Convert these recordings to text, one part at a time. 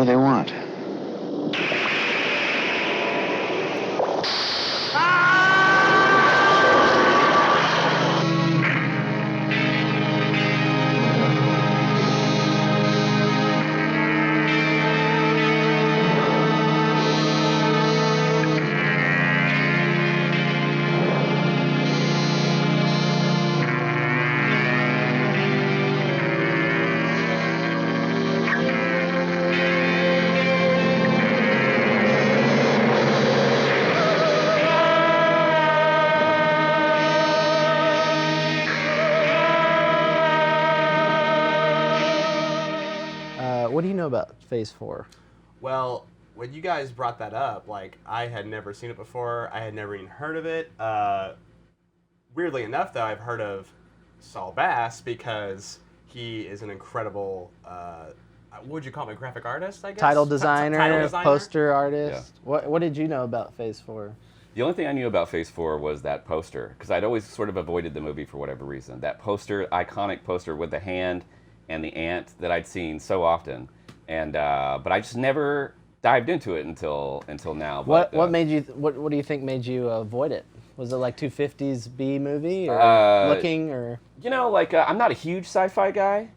they want. What do you know about Phase 4? Well, when you guys brought that up, like, I had never seen it before. I had never even heard of it. Weirdly enough, though, I've heard of Saul Bass because he is an incredible, what would you call him, a graphic artist, I guess? Title designer, Title designer? poster artist. Yeah. What did you know about Phase 4? The only thing I knew about Phase 4 was that poster, because I'd always sort of avoided the movie for whatever reason. That poster, iconic poster with the hand and the ant that I'd seen so often, and but I just never dived into it until now. What but, made you? What do you think made you avoid it? Was it like 250s B movie or looking or? You know, like I'm not a huge sci-fi guy,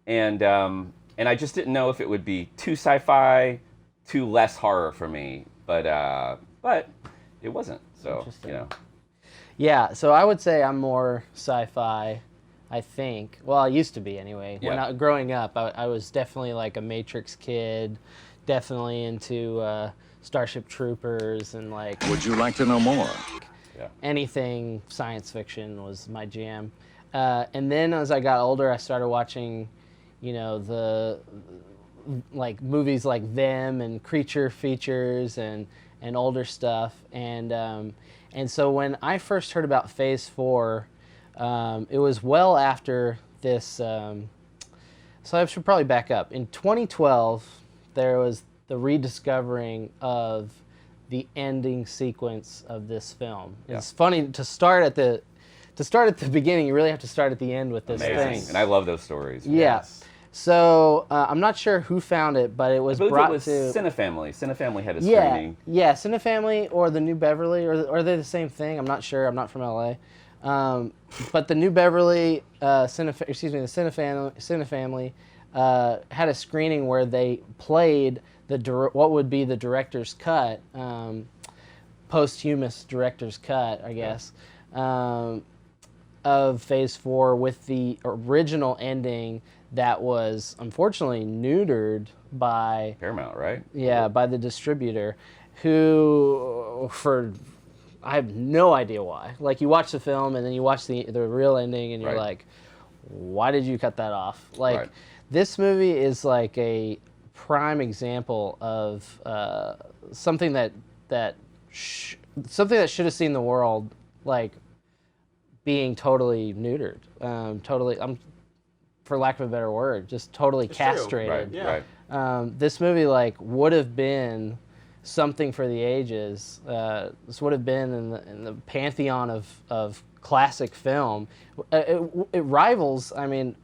and I just didn't know if it would be too sci-fi, too less horror for me. But it wasn't. So you know. Yeah, so I would say I'm more sci-fi. I think. Well, I used to be anyway. Yeah. When I, growing up, I was definitely like a Matrix kid, definitely into Starship Troopers and like. Would you like to know more? Yeah. Anything science fiction was my jam. And then as I got older, I started watching, you know, the like movies like Them and Creature Features and older stuff. And so when I first heard about Phase 4. It was well after this, so I should probably back up. In 2012, there was the rediscovering of the ending sequence of this film. Yeah. It's funny to start at the beginning. You really have to start at the end with this thing. And I love those stories. Yeah. Yes. So I'm not sure who found it, but it was brought to Cinefamily. Cinefamily had a screening. Yeah, Cinefamily or the New Beverly, or are they the same thing? I'm not sure. I'm not from LA. But the New Beverly, the Cinefamily had a screening where they played what would be the director's cut, posthumous director's cut, I guess, of Phase 4 with the original ending that was unfortunately neutered by Paramount, right? Yeah, by the distributor, who I have no idea why. Like, you watch the film and then you watch the real ending and you're like, why did you cut that off? Like, this movie is like a prime example of something that should have seen the world, like, being totally neutered, totally. For lack of a better word, just totally castrated. Right. This movie like would have been something for the ages. This would have been in the pantheon of classic film. It rivals. I mean,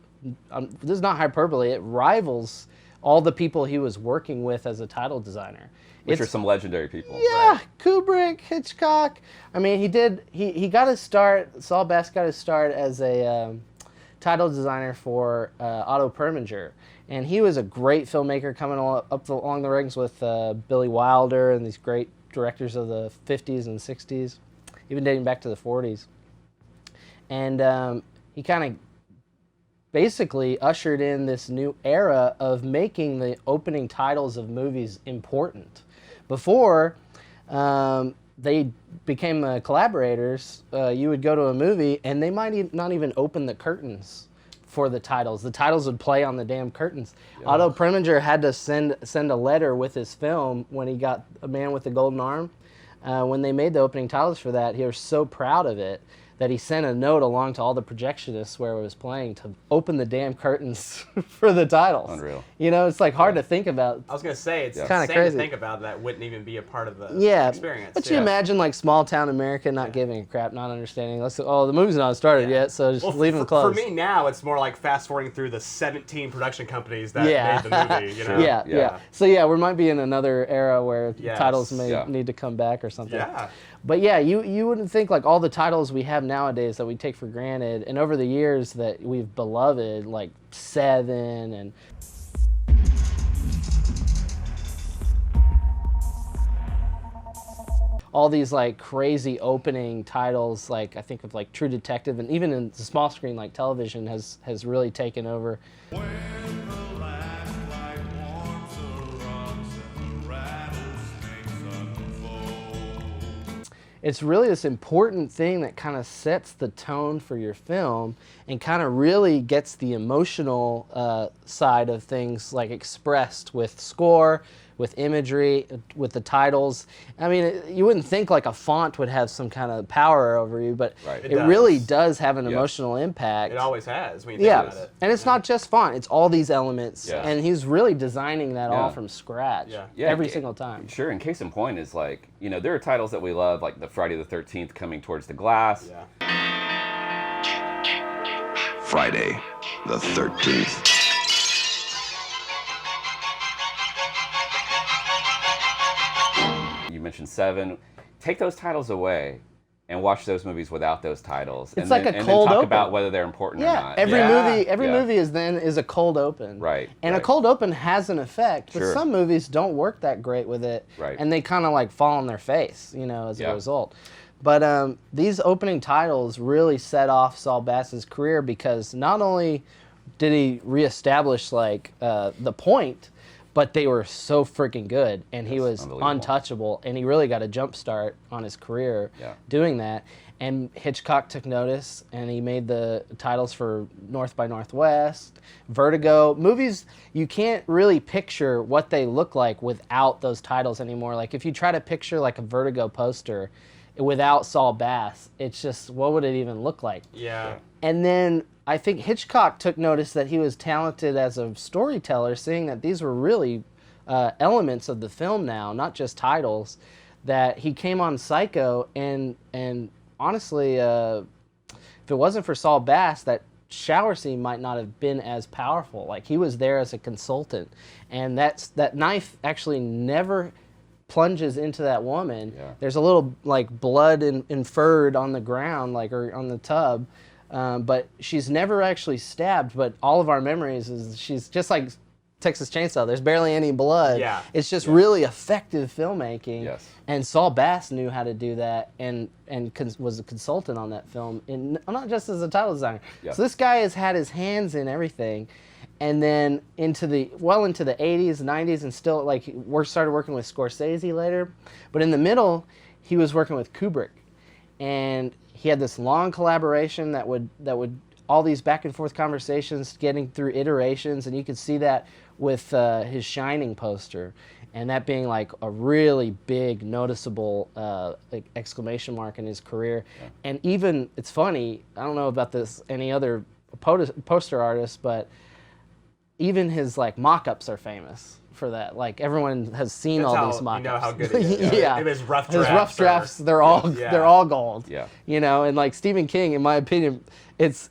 this is not hyperbole. It rivals all the people he was working with as a title designer. Which are some legendary people. Yeah, right. Kubrick, Hitchcock. I mean, he got his start. Saul Bass got his start as a title designer for Otto Preminger. And he was a great filmmaker coming along the ranks with Billy Wilder and these great directors of the 50s and 60s, even dating back to the 40s. And he kind of basically ushered in this new era of making the opening titles of movies important. Before they became collaborators, you would go to a movie and they might not even open the curtains for the titles. The titles would play on the damn curtains. Yeah. Otto Preminger had to send a letter with his film when he got A Man with the Golden Arm. When they made the opening titles for that, he was so proud of it that he sent a note along to all the projectionists where it was playing to open the damn curtains for the titles. Unreal. You know, it's like hard to think about. I was gonna say it's Kinda insane crazy. to think about that wouldn't even be a part of the Yeah, experience. but you imagine like small town America not giving a crap, not understanding. The movie's not started yet, so just leave them closed. For me now, it's more like fast forwarding through the 17 production companies that Yeah. made the movie. You know? Yeah. So yeah, we might be in another era where Yes. titles may Yeah. need to come back or something. Yeah. But yeah, you wouldn't think like all the titles we have nowadays that we take for granted, and over the years that we've beloved, like Seven and all these like crazy opening titles, like I think of like True Detective, and even in the small screen like television has really taken over. It's really this important thing that kind of sets the tone for your film and kind of really gets the emotional side of things like expressed with score, with imagery, with the titles. I mean, you wouldn't think like a font would have some kind of power over you, but Right. it really does have an emotional impact. It always has when you think about it. And it's not just font, it's all these elements. Yeah. And he's really designing that all Yeah. from scratch Yeah, every and- single time. Sure, and case in point is like, you know, there are titles that we love, like the Friday the 13th Coming Towards the Glass. Yeah. Friday the 13th. You mentioned Seven. Take those titles away and watch those movies without those titles. It's and like then, a and cold then talk open. about whether they're important or Yeah, not. every Yeah. movie is a cold open. Right, And a right. cold open has an effect, but Sure. some movies don't work that great with it. Right. And they kind of like fall on their face, you know, as a Yeah. result. But these opening titles really set off Saul Bass's career because not only did he reestablish like the point, but they were so freaking good, and he was unbelievable. untouchable, and he really got a jump start on his career Yeah. doing that. And Hitchcock took notice, and he made the titles for North by Northwest, Vertigo, movies you can't really picture what they look like without those titles anymore. Like if you try to picture like a Vertigo poster without Saul Bass, it's just, what would it even look like? Yeah. And then I think Hitchcock took notice that he was talented as a storyteller, seeing that these were really elements of the film now, not just titles, that he came on Psycho, and honestly, if it wasn't for Saul Bass, that shower scene might not have been as powerful. Like he was there as a consultant, and that knife actually never plunges into that woman. Yeah. There's a little like blood inferred on the ground, like, or on the tub. But she's never actually stabbed, but all of our memories is she's just like Texas Chainsaw. There's barely any blood. Yeah. It's just really effective filmmaking. Yes. And Saul Bass knew how to do that and was a consultant on that film, and not just as a title designer. Yeah. So this guy has had his hands in everything. And then into the 80s, 90s, and still like started working with Scorsese later. But in the middle, he was working with Kubrick. And he had this long collaboration that would all these back and forth conversations, getting through iterations, and you could see that with his Shining poster, and that being like a really big, noticeable like exclamation mark in his career. Yeah. And even, it's funny, I don't know about this any other poster artist, but even his like mock-ups are famous for that. Like everyone has seen That's all how these mock-ups. you know how good it is. Yeah. If his rough His drafts. rough drafts, are- they're all Yeah. they're all gold. Yeah. You know, and like Stephen King, in my opinion, it's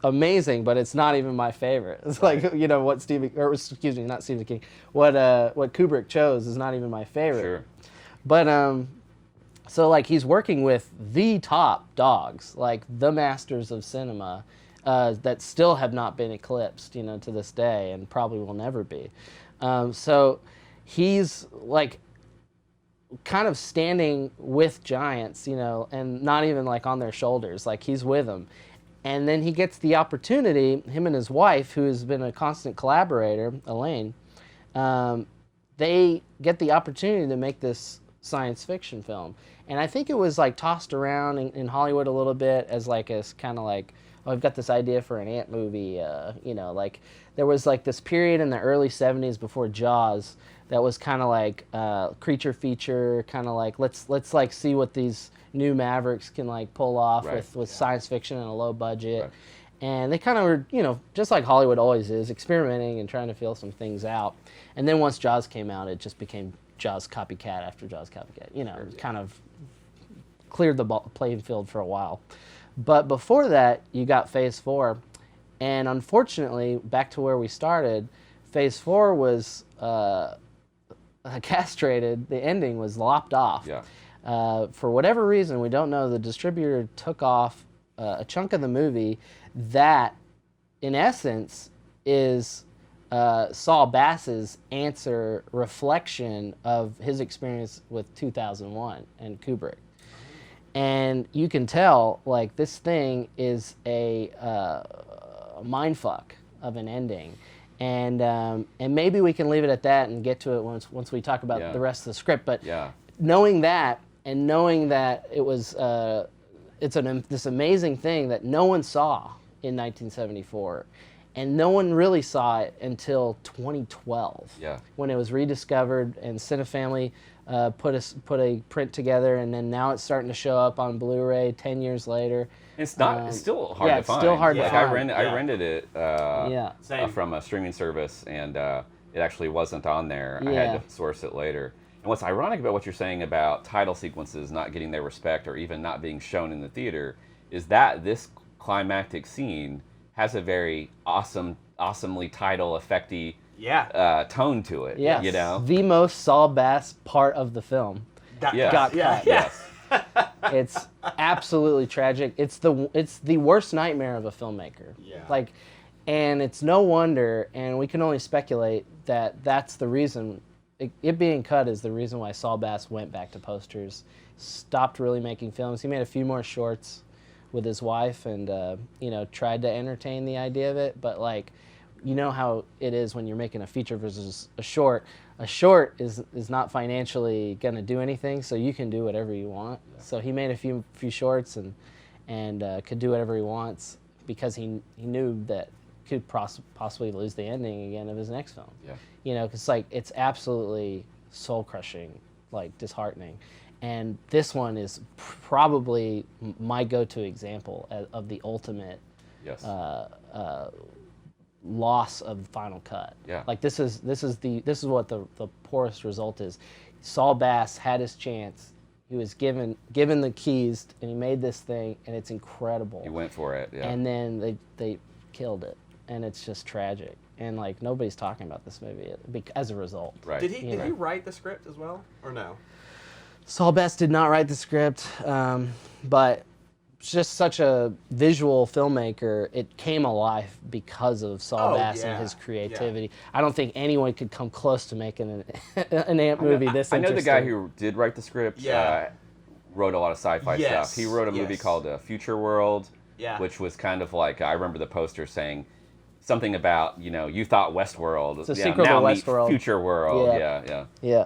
amazing, but it's not even my favorite. It's like, you know, what not Stephen King, what Kubrick chose is not even my favorite. Sure. But so like he's working with the top dogs, like the masters of cinema, that still have not been eclipsed, you know, to this day, and probably will never be. So he's like kind of standing with giants, you know, and not even like on their shoulders, like he's with them. And then he gets the opportunity, him and his wife, who has been a constant collaborator, Elaine, they get the opportunity to make this science fiction film. And I think it was like tossed around in Hollywood a little bit as like a kind of like, oh, I've got this idea for an ant movie, you know, like there was like this period in the early 70s before Jaws that was kind of like creature feature, kind of like let's like see what these new Mavericks can like pull off Right. with science fiction and a low budget. Right. And they kind of were, you know, just like Hollywood always is, experimenting and trying to feel some things out. And then once Jaws came out, it just became Jaws copycat after Jaws copycat. You know, it kind of cleared the playing field for a while. But before that, you got Phase 4. And unfortunately, back to where we started, Phase 4 was castrated. The ending was lopped off. Yeah. For whatever reason, we don't know, the distributor took off a chunk of the movie that, in essence, is Saul Bass's reflection of his experience with 2001 and Kubrick. And you can tell, like, this thing is a mindfuck of an ending. And maybe we can leave it at that and get to it once we talk about the rest of the script. But knowing that, and knowing that it was this amazing thing that no one saw in 1974, and no one really saw it until 2012, when it was rediscovered and Cinefamily put a print together, and then now it's starting to show up on Blu-ray 10 years later. It's not. It's still hard to find. Yeah, it's still hard to find. I rented it Same. from a streaming service, and it actually wasn't on there. I Yeah. had to source it later. And what's ironic about what you're saying about title sequences not getting their respect or even not being shown in the theater is that this climactic scene has a very awesomely title effecty tone to it. Yes. You know? The most Saul Bass part of the film got cut. Yes. It's absolutely tragic. It's the worst nightmare of a filmmaker. Yeah. Like, and it's no wonder, and we can only speculate that that's the reason. It being cut is the reason why Saul Bass went back to posters, stopped really making films. He made a few more shorts with his wife, and you know, tried to entertain the idea of it. But like, you know how it is when you're making a feature versus a short. A short is not financially gonna do anything, so you can do whatever you want. Yeah. So he made a few shorts and could do whatever he wants because he knew that could possibly lose the ending again of his next film. Yeah. You know, because like it's absolutely soul crushing, like disheartening, and this one is probably my go-to example of the ultimate. Yes. Loss of the final cut. Yeah. Like this is what the poorest result is. Saul Bass had his chance. He was given the keys, and he made this thing, and it's incredible. He went for it. Yeah. And then they killed it, and it's just tragic. And like nobody's talking about this movie as a result. Right. Did he write the script as well, or no? Saul Bass did not write the script, but just such a visual filmmaker, it came alive because of Saul Bass and his creativity. Yeah. I don't think anyone could come close to making an ant movie this interesting. I know the guy who did write the script wrote a lot of sci-fi stuff. He wrote a movie called Future World, which was kind of like, I remember the poster saying something about, you know, you thought Westworld. It's a sequel to now Westworld. Future World. Yeah.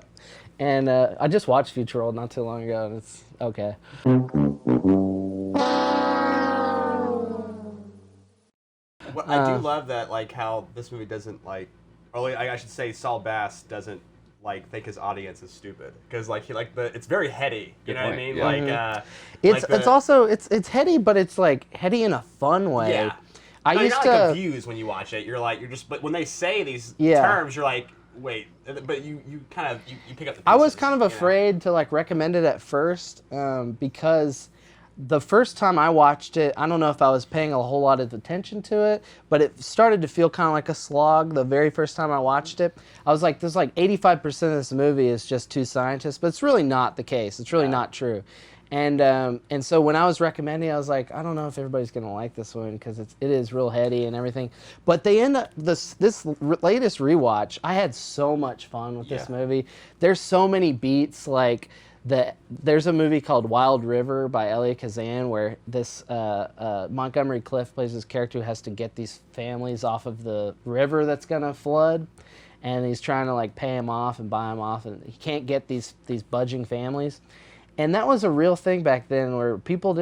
And I just watched Future World not too long ago, and it's okay. Well, I do love that, like, how this movie doesn't, like, or I should say Saul Bass doesn't, like, think his audience is stupid. Because, like, it's very heady, you know what I mean? Yeah. Like, it's heady, but it's, like, heady in a fun way. Yeah. You're not, like, confused when you watch it. But when they say these terms, you're like, wait, but you kind of, you pick up the pieces. I was kind of afraid to, like, recommend it at first, because the first time I watched it, I don't know if I was paying a whole lot of attention to it, but it started to feel kind of like a slog the very first time I watched it. I was like, there's like 85% of this movie is just two scientists, but it's really not the case. It's really not true. And so when I was recommending, I was like, I don't know if everybody's going to like this one because it is real heady and everything. But they end up, this latest rewatch, I had so much fun with this movie. There's so many beats, like, there's a movie called Wild River by Elia Kazan where this Montgomery Clift plays this character who has to get these families off of the river that's gonna flood, and he's trying to like pay them off and buy them off, and he can't get these budging families. And that was a real thing back then where people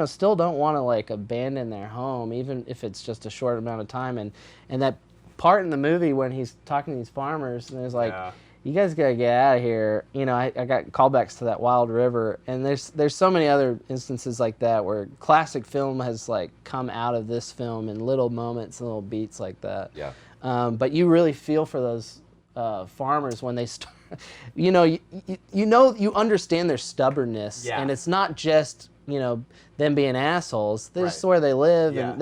still don't want to like abandon their home even if it's just a short amount of time. And that part in the movie when he's talking to these farmers and there's like you guys gotta get out of here. You know, I got callbacks to that Wild River, and there's so many other instances like that where classic film has like come out of this film in little moments and little beats like that. Yeah. But you really feel for those farmers when they start. You know, you understand their stubbornness, Yeah. and it's not just them being assholes. This is Right. where they live, Yeah. and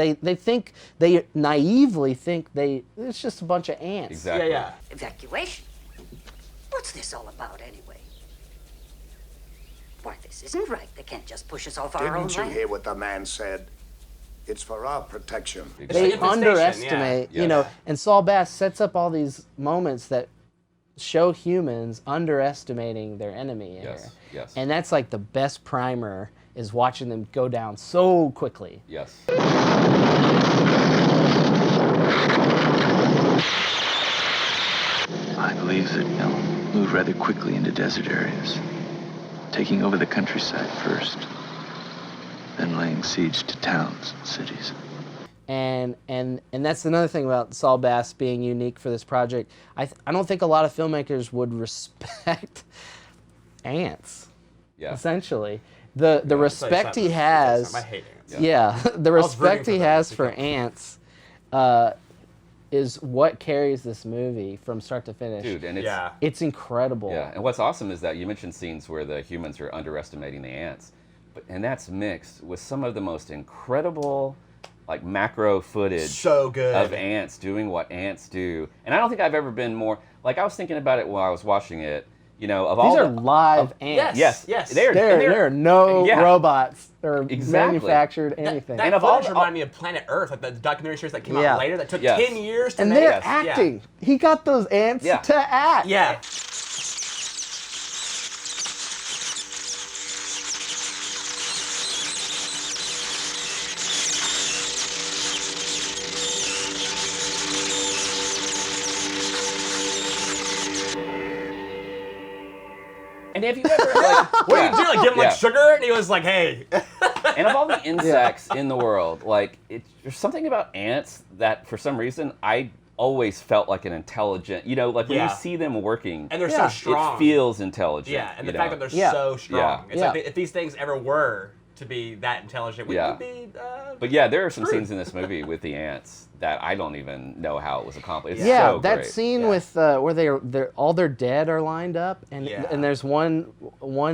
they naively think it's just a bunch of ants. Exactly. Yeah. Evacuation? What's this all about, anyway? Why, this isn't right. They can't just push us off our own Didn't you land. hear what the man said? It's for our protection. They Infestation, underestimate, yeah. and Saul Bass sets up all these moments that show humans underestimating their enemy. Yes, here. yes. And that's like the best primer is watching them go down so quickly. Yes. I believe that move rather quickly into desert areas, taking over the countryside first, then laying siege to towns and cities. And that's another thing about Saul Bass being unique for this project. I don't think a lot of filmmakers would respect ants. Yeah. Essentially, the respect he has. I hate ants. Yeah, the was rooting respect for he them has to for go. ants is what carries this movie from start to finish. Dude, and it's Yeah. It's incredible. yeah, and what's awesome is that you mentioned scenes where the humans are underestimating the ants, and that's mixed with some of the most incredible, like macro footage So good. of ants doing what ants do. And I don't think I've ever been more like I was thinking about it while I was watching it. You know, of all These are the live ants. yes, they're There are no yeah. robots or Exactly. manufactured anything. That And of all footage the- reminded me of Planet Earth, like the documentary series that came Yeah. out later that took Yes. 10 years to and make. they're Yes. acting. He got those ants Yeah. to act. Yeah. And have you ever like What do you do? Like give him Yeah. like sugar? And he was like, hey. And of all the insects in the world, like there's something about ants that for some reason I always felt like an intelligent. You know, like when Yeah. you see them working, And they're Yeah. so strong. it feels intelligent. Yeah, and the you fact know? that they're Yeah. so strong. Yeah. It's Yeah. like if these things ever were to be that intelligent, we Yeah. would be. But yeah, there are some scenes in this movie with the ants that I don't even know how it was accomplished. It's Yeah, so that great. scene Yeah. with where they're all their dead are lined up, and Yeah. and there's one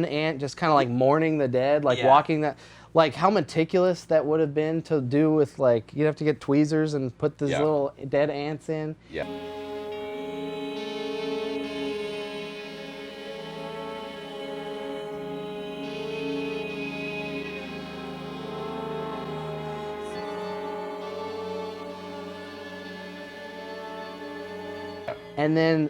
ant just kind of like mourning the dead, like Yeah. walking that, like how meticulous that would have been to do with like you'd have to get tweezers and put these Yeah. little dead ants in. Yeah. And then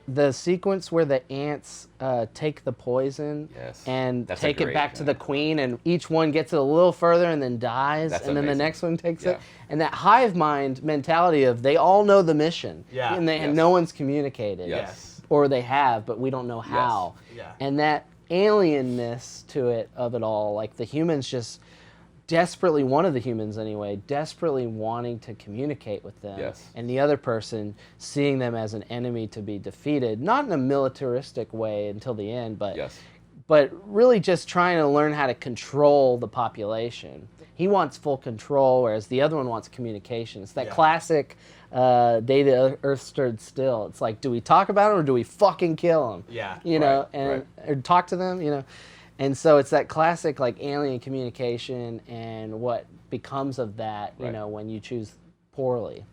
the sequence where the ants take the poison Yes. and That's a take it great back to thing. the queen, and each one gets it a little further and then dies, That's and then the amazing. next one takes Yeah. it. And that hive mind mentality of they all know the mission, Yeah. and Yes. no one's communicated, Yes. or they have, but we don't know how. Yeah. And that alienness to it of it all, like the humans just desperately, one of the humans anyway, desperately wanting to communicate with them, Yes. and the other person seeing them as an enemy to be defeated, not in a militaristic way until the end, but Yes. but really just trying to learn how to control the population. He wants full control, whereas the other one wants communication. It's that Yeah. classic day the earth stood still. It's like, do we talk about him or do we fucking kill him? Yeah. You know, Right, and or talk to them, you know. And so it's that classic like alien communication and what becomes of that, you Right. know, when you choose poorly.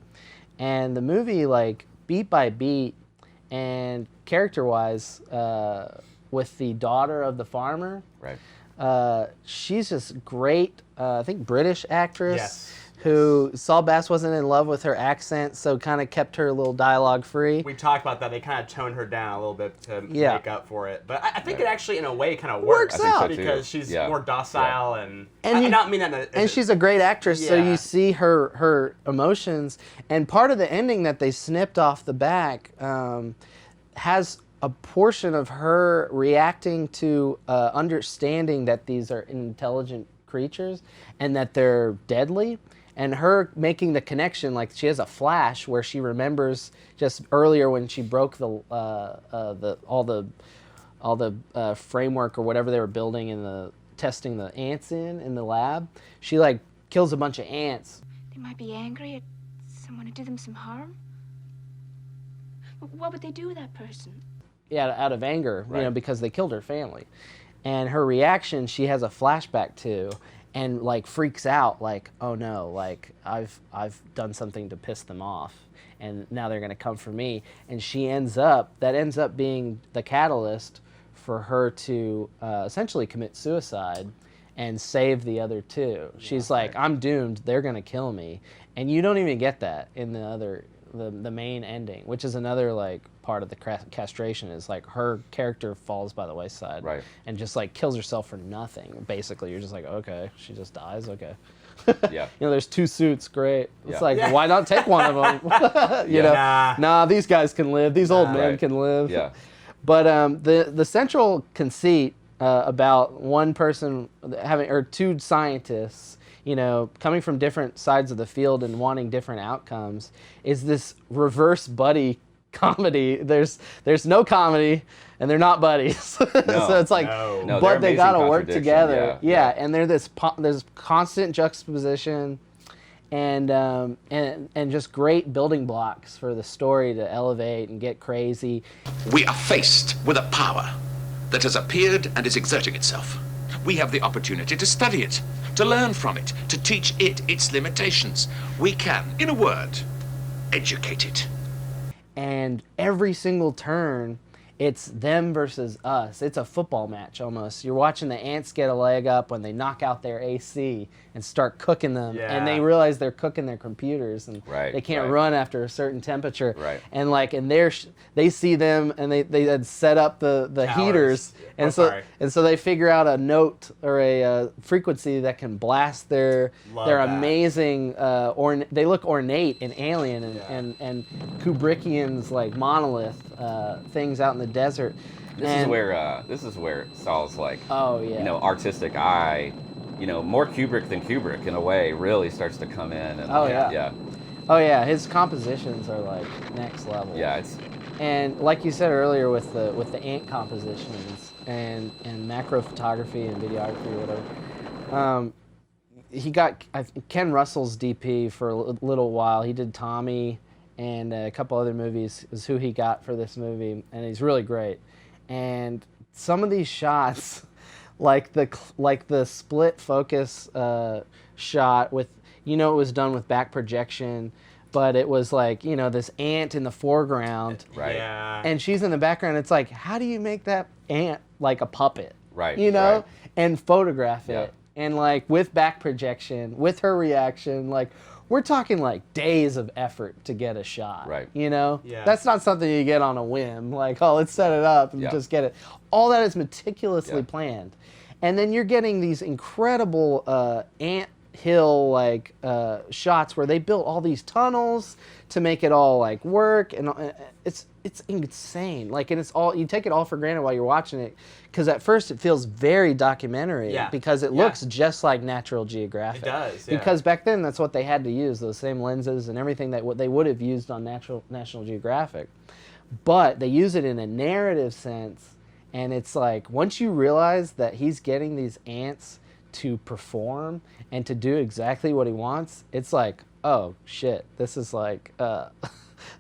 And the movie, like beat by beat and character-wise, with the daughter of the farmer, Right. she's just great. I think British actress Yes. who Saul Bass wasn't in love with her accent, so kind of kept her a little dialogue free. We talked about that. They kind of toned her down a little bit to Yeah. make up for it. But I think it actually, in a way, kind of Works works. I think so, too. because she's Yeah. more docile and And I you- not mean that. And she's a great actress, so Yeah. you see her emotions. And part of the ending that they snipped off the back has a portion of her reacting to understanding that these are intelligent creatures and that they're deadly. and her making the connection, like she has a flash where she remembers just earlier when she broke the framework or whatever they were building in the testing the ants in the lab. She like kills a bunch of ants. They might be angry at someone who did them some harm. But what would they do with that person? Yeah, out of anger, Right. because they killed her family. And her reaction, she has a flashback to, and like freaks out, like, oh no, like I've done something to piss them off, and now they're gonna come for me. And that ends up being the catalyst for her to essentially commit suicide and save the other two. She's like, I'm doomed, they're gonna kill me. And you don't even get that in the main ending, which is another like part of the castration, is like her character falls by the wayside, Right. and just like kills herself for nothing. Basically, you're just like, okay, she just dies, okay. Yeah. There's 2 suits, great. It's Yeah. like, why not take one of them? Nah, these guys can live. These old men Right. can live. Yeah. But the central conceit about one person having, or 2 scientists, coming from different sides of the field and wanting different outcomes, is this reverse buddy comedy. There's no comedy, and they're not buddies. So it's like, No. No, but they're they amazing gotta work contradiction. together. Yeah. And they're there's constant juxtaposition, and just great building blocks for the story to elevate and get crazy. We are faced with a power that has appeared and is exerting itself. We have the opportunity to study it, to learn from it, to teach it its limitations. We can, in a word, educate it. And every single turn, it's them versus us. It's a football match almost. You're watching the ants get a leg up when they knock out their AC and start cooking them, and they Yeah. realize they're cooking their computers, and Right, they can't right. run after a certain temperature. Right. And like, and they see them, and they had set up the Towers. heaters, and Oh, sorry. so they figure out a note or a frequency that can blast their Love their that. amazing they look ornate and alien Yeah. and Kubrickian's like monolith things out in the desert. This is where Saul's like, Oh, yeah. Artistic eye, more Kubrick than Kubrick in a way, really starts to come in. And, Oh, yeah. yeah, Oh yeah, his compositions are like next level. yeah. It's And like you said earlier with the ant compositions and macro photography and videography or whatever, he got Ken Russell's DP for a little while. He did Tommy and a couple other movies is who he got for this movie, and he's really great. And some of these shots, like the split focus shot with, it was done with back projection, but it was like, this ant in the foreground, right. Yeah. and she's in the background. It's like, how do you make that ant like a puppet? Right, Right. right. And photograph Yeah. it. And like with back projection, with her reaction, like we're talking like days of effort to get a shot. Right. Yeah. That's not something you get on a whim. Like, oh, let's set it up and Yeah. just get it. All that is meticulously Yeah. planned. And then you're getting these incredible ant hill like shots where they built all these tunnels to make it all like work, and it's insane. Like, and it's all, you take it all for granted while you're watching it, because at first it feels very documentary, Yeah. because it Yeah. looks just like Natural Geographic. It does, yeah. Because back then that's what they had to use, those same lenses and everything that what they would have used on National Geographic. But they use it in a narrative sense, and it's like once you realize that he's getting these ants to perform and to do exactly what he wants, it's like, oh shit, this is like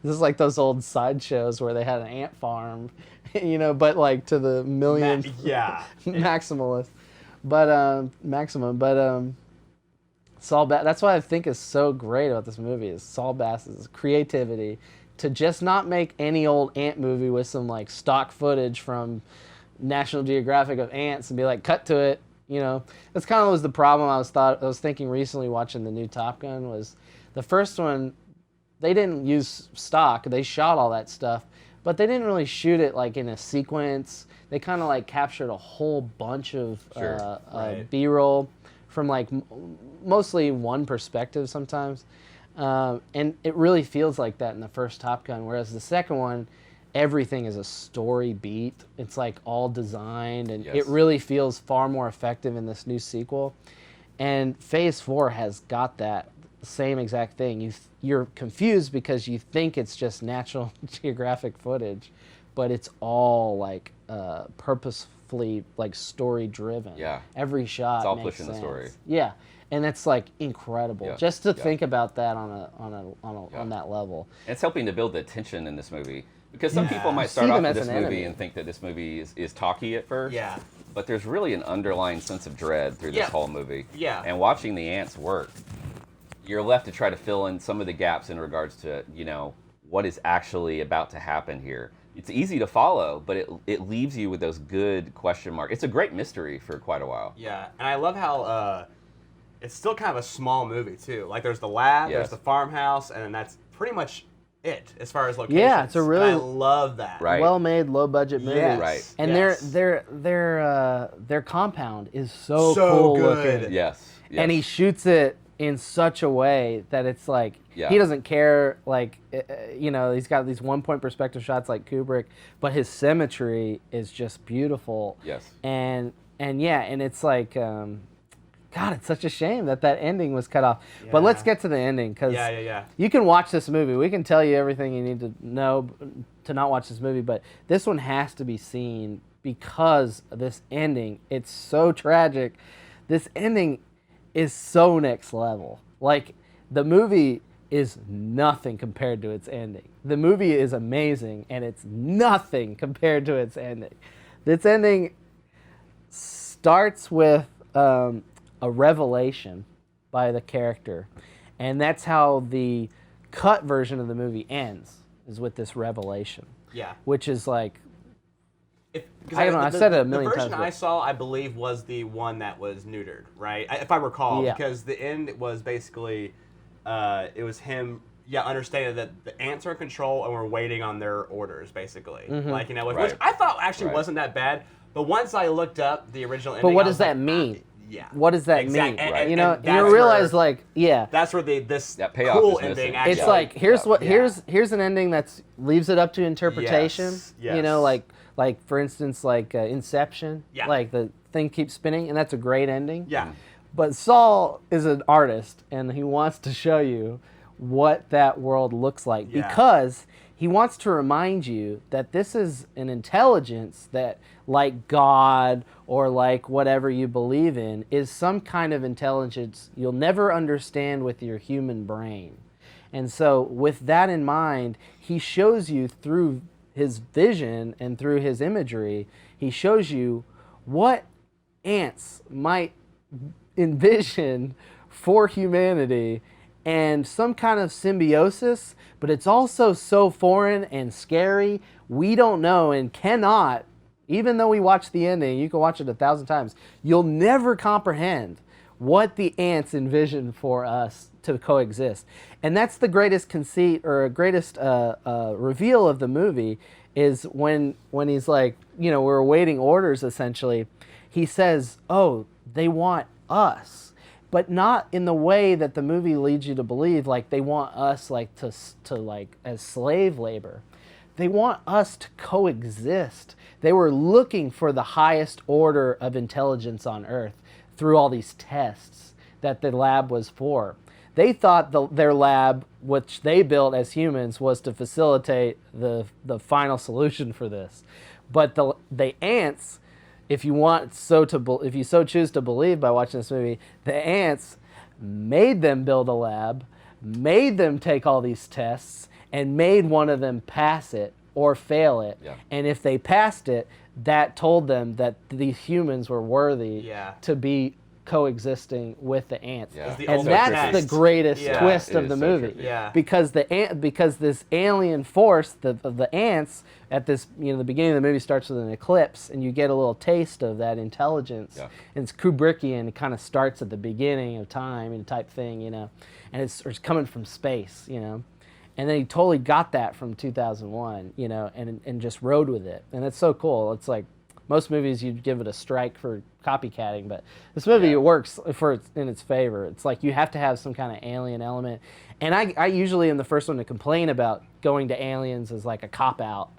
this is like those old sideshows where they had an ant farm, but like to the millionth Yeah. maximalist, but maximum. But Saul Bass, that's what I think is so great about this movie, is Saul Bass's creativity to just not make any old ant movie with some like stock footage from National Geographic of ants and be like, cut to it. That's kind of was the problem I was thinking recently watching the new Top Gun, was the first one, they didn't use stock, they shot all that stuff, but they didn't really shoot it like in a sequence. They kind of like captured a whole bunch of Sure. Right. B-roll from like mostly one perspective sometimes, and it really feels like that in the first Top Gun, whereas the second one, everything is a story beat. It's like all designed, and Yes. it really feels far more effective in this new sequel. And Phase 4 has got that same exact thing. You're confused because you think it's just National Geographic footage, but it's all like purposefully like story driven. Yeah. Every shot It's all makes pushing sense. the story. Yeah, and it's like incredible Yeah. just to Yeah. think about that on that level. And it's helping to build the tension in this movie. Because some people might See start off them with as this an movie enemy. and think that this movie is talky at first. Yeah. But there's really an underlying sense of dread through this Yeah. whole movie. Yeah. And watching the ants work, you're left to try to fill in some of the gaps in regards to, what is actually about to happen here. It's easy to follow, but it leaves you with those good question marks. It's a great mystery for quite a while. Yeah, and I love how it's still kind of a small movie too. Like there's the lab, Yes. there's the farmhouse, and then that's pretty much it as far as locations. Yeah, it's a really And I love that. Right. well-made, low-budget movie. Yes. Right. And yes. their compound is so So cool good. looking. Yes. And he shoots it in such a way that it's like Yeah. he doesn't care, like he's got these one-point perspective shots like Kubrick, but his symmetry is just beautiful. Yes. And it's like God, it's such a shame that ending was cut off. But let's get to the ending because Yeah. you can watch this movie. We can tell you everything you need to know to not watch this movie, but this one has to be seen because of this ending. It's so tragic. This ending is so next level. Like, the movie is nothing compared to its ending. The movie is amazing, and it's nothing compared to its ending. This ending starts with a revelation by the character, and that's how the cut version of the movie ends, is with this revelation. Yeah. Which is like, Because I don't know, I've said it a million The times, version I but- saw, I believe, was the one that was neutered, right? If I recall, Yeah. because the end was basically, it was him, understanding that the ants are in control and we're waiting on their orders, basically. Mm-hmm. Like, which Right. I thought actually Right. wasn't that bad. But once I looked up the original ending, but what I does was like, that mean? yeah. What does that Exact- mean? and- Right. and- You know, and you that's realize where- like, yeah. That's where this That payoff cool is missing. ending It's actually. It's like here's what Yeah. here's an ending that's leaves it up to interpretation. Yes, You know, yes. like for instance, like Inception. Yeah. Like the thing keeps spinning, and that's a great ending. Yeah. But Saul is an artist, and he wants to show you what that world looks like Yeah. because he wants to remind you that this is an intelligence that, like God or like whatever you believe in, is some kind of intelligence you'll never understand with your human brain. And so with that in mind, he shows you through his vision and through his imagery, he shows you what ants might envision for humanity and some kind of symbiosis, but it's also so foreign and scary, we don't know and cannot, even though we watch the ending, you can watch it 1,000 times, you'll never comprehend what the ants envision for us to coexist. And that's the greatest conceit or greatest reveal of the movie is when he's like, you know, we're awaiting orders essentially. He says, oh, they want us, but not in the way that the movie leads you to believe, like they want us like to like as slave labor. They want us to coexist. They were looking for the highest order of intelligence on Earth through all these tests that the lab was for. They thought their lab, which they built as humans, was to facilitate the final solution for this. But the ants, if you so choose to believe by watching this movie, the ants made them build a lab, made them take all these tests, and made one of them pass it or fail it. Yeah. And if they passed it, that told them that these humans were worthy Yeah. to be coexisting with the ants. Yeah. It's the And ultimate that's the test. greatest Yeah. twist It of is the so movie. trippy. Yeah. Because this alien force of the ants at this, you know, the beginning of the movie starts with an eclipse, and you get a little taste of that intelligence. Yeah. And it's Kubrickian. It kind of starts at the beginning of time and type thing, you know, and it's coming from space, you know. And then he totally got that from 2001, you know, and just rode with it. And it's so cool. It's like most movies you'd give it a strike for copycatting, but this movie it works in its favor. It's like you have to have some kind of alien element. And I usually am the first one to complain about going to aliens as like a cop-out.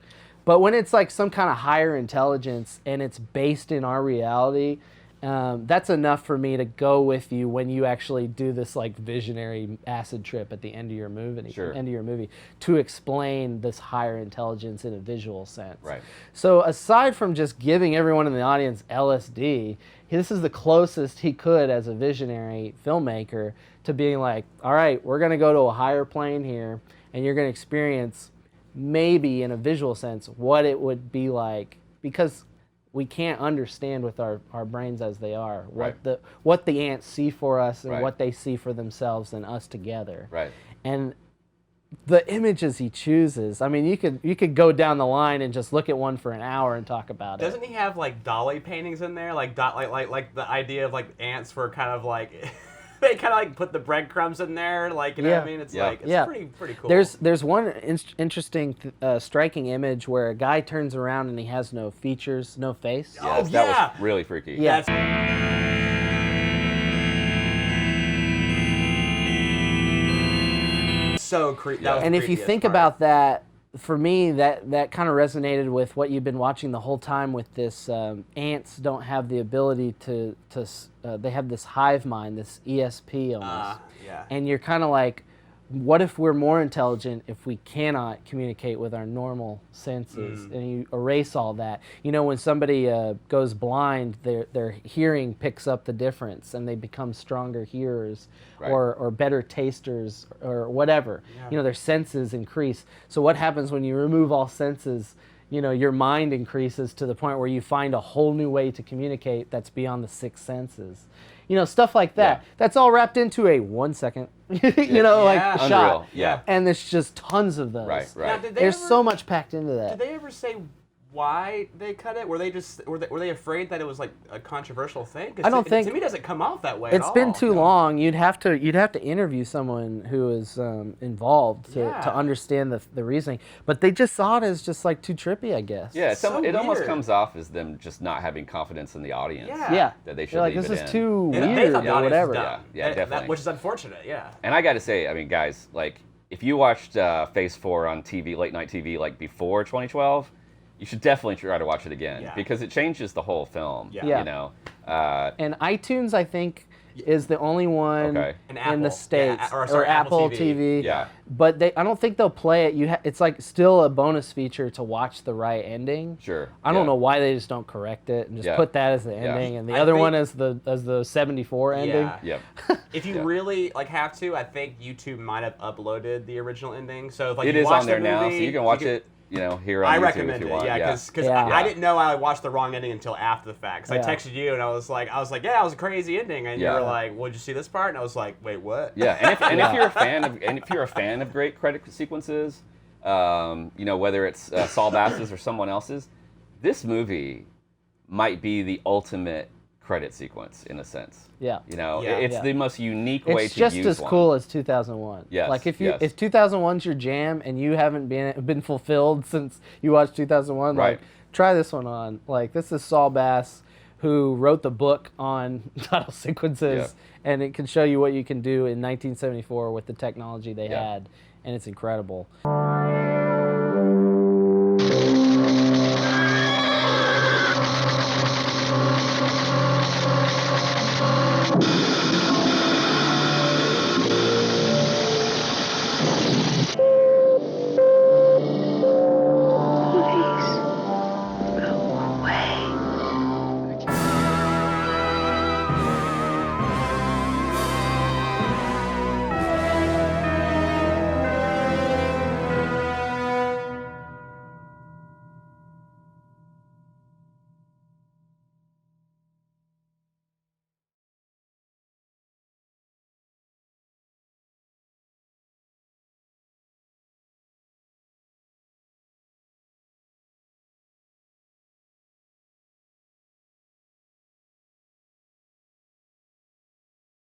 But when it's like some kind of higher intelligence and it's based in our reality that's enough for me to go with you when you actually do this like visionary acid trip at the end of your movie, to explain this higher intelligence in a visual sense. Right. So aside from just giving everyone in the audience LSD, this is the closest he could as a visionary filmmaker to being like, all right, we're going to go to a higher plane here, and you're going to experience maybe in a visual sense what it would be like, because we can't understand with our brains as they are what the ants see for us and what they see for themselves and us together. Right. And the images he chooses, I mean, you could go down the line and just look at one for an hour and talk about Doesn't he have like dolly paintings in there, like like the idea of like ants were kind of like they kind of like put the breadcrumbs in there, like, you know what I mean? It's like, it's pretty cool. There's one interesting, striking image where a guy turns around and he has no features, no face. Yes, that was really freaky. Yeah. So creepy. And if you think about that, for me, that kind of resonated with what you've been watching the whole time with this. Ants don't have the ability to they have this hive mind, this ESP almost. Yeah. And you're kind of like, what if we're more intelligent if we cannot communicate with our normal senses? And you erase all that. You know, when somebody goes blind, their hearing picks up the difference and they become stronger hearers or better tasters or whatever. You know, their senses increase. So what happens when you remove all senses? You know, your mind increases to the point where you find a whole new way to communicate that's beyond the six senses. You know, stuff like that. Yeah. That's all wrapped into a 1 second, you know, like a shot. Yeah. And there's just tons of those. Right. Now, There's so much packed into that. Did they ever say why they cut it? Were they afraid that it was like a controversial thing? I don't think to me it doesn't come off that way. It's been too long. You'd have to interview someone who is involved to understand the reasoning. But they just saw it as just like too trippy, I guess. Yeah, so it almost weird. comes off as them just not having confidence in the audience. Yeah. That they should They're like, leave this it is in. too They weird thought the or audience whatever. was dumb. Yeah, definitely. Which is unfortunate. Yeah. And I got to say, I mean, guys, like if you watched Phase 4 on TV, late night TV, like before 2012. You should definitely try to watch it again because it changes the whole film. Yeah. You know. And iTunes, I think, is the only one in the States, or Apple TV. Yeah. But I don't think they'll play it. It's like still a bonus feature to watch the right ending. Sure. I don't know why they just don't correct it and just put that as the ending, and the I other think- one as the 74 ending. Yep. If you really like have to, I think YouTube might have uploaded the original ending. So if, like, It you is watch on there the now, so movie, you can watch it. You know, here on I YouTube recommend if you it, want. because Yeah. I didn't know I watched the wrong ending until after the fact. 'Cause I Yeah. texted you and I was like, yeah, that was a crazy ending, and you were like, well, did you see this part? And I was like, wait, what? Yeah, and if you're a fan of great credit sequences, you know, whether it's Saul Bass's or someone else's, this movie might be the ultimate credit sequence in a sense. Yeah. You know, Yeah. it's the most unique way to use It's just as one. cool as 2001. Yes, Like if yes. 2001's your jam and you haven't been fulfilled since you watched 2001, Right. like try this one on. Like this is Saul Bass, who wrote the book on title sequences, and it can show you what you can do in 1974 with the technology they had, and it's incredible.